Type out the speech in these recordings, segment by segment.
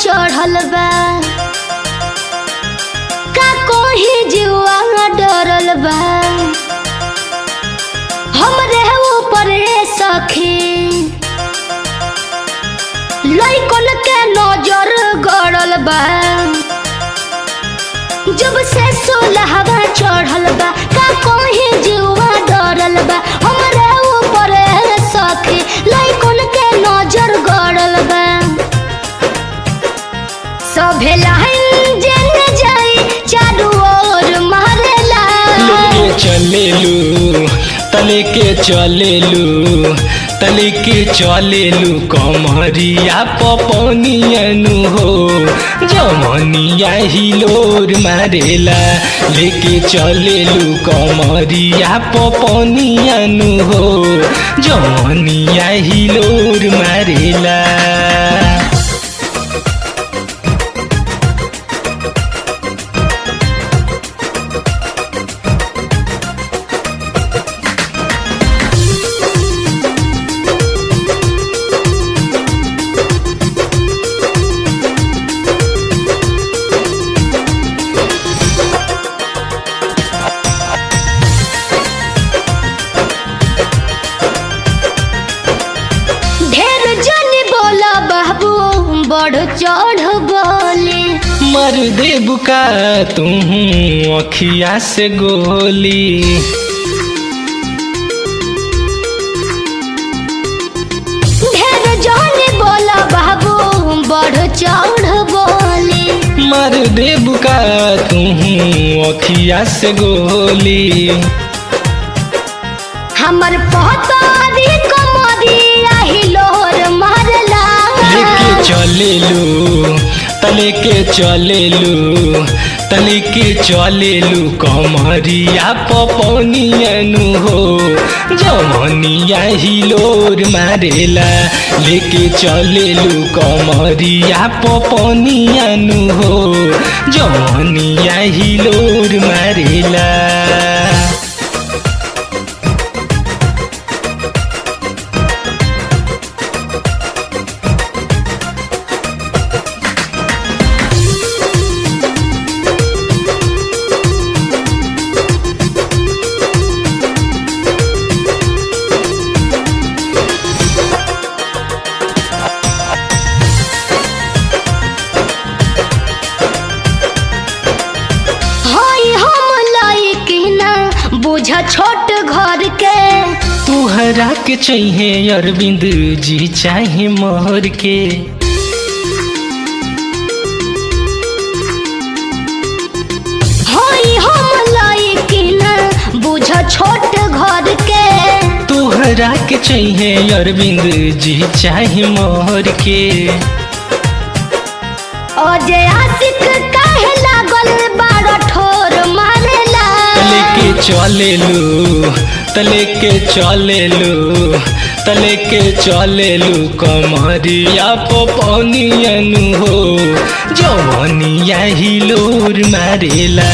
चढ़ल बा का कोही जीवा डरल बा हमरे ऊपर सखी लइकन के नजर गड़ल बा जब से सोलहवा चढ़ल बा का कोही जीवा डरल बा हमरे ऊपर सखी लइकन के नजर गड़ल बा सभे लाइन जेने जाई चारू ओर मारेला लेके चलेलू तले के चलेलू कमरिया पपनियनु हो जमनिया हिलोर मारेला लेके चलेलू कमरिया पपनियनु हो जमनिया हिलोर मारेला। बढ़ चढ़ बोले मर दे बुका तू अखिया से गोली ढेर जाने बोला बाबू बढ़ चढ़ बोले मर दे बुका तू अखिया से गोली हमर पहतारी कमरिया हिलोर मारला लेके चलेलू तले के चलेलू कमरिया पपनियनु हो जमनिया हिलोर मारेला लेके चलेलू कमरिया पपनियनु हो जमनिया हिलोर मारेला। बुझा छोट घर के तुहरा के चाहिए अरविंद जी चाहे मोहर के बुझा छोट घर के तुहरा के चाहिए अरविंद जी चाहे मोहर के अजय आशिक काहे लागल बाड़ा ठोर मारेला लेके चलेलू कमरिया पपनियनु हो जवनिया हिलोर मारेला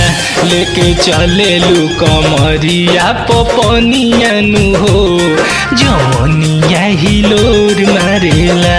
लेके चलेलू कमरिया पपनियनु हो जवनिया हिलोर मारेला।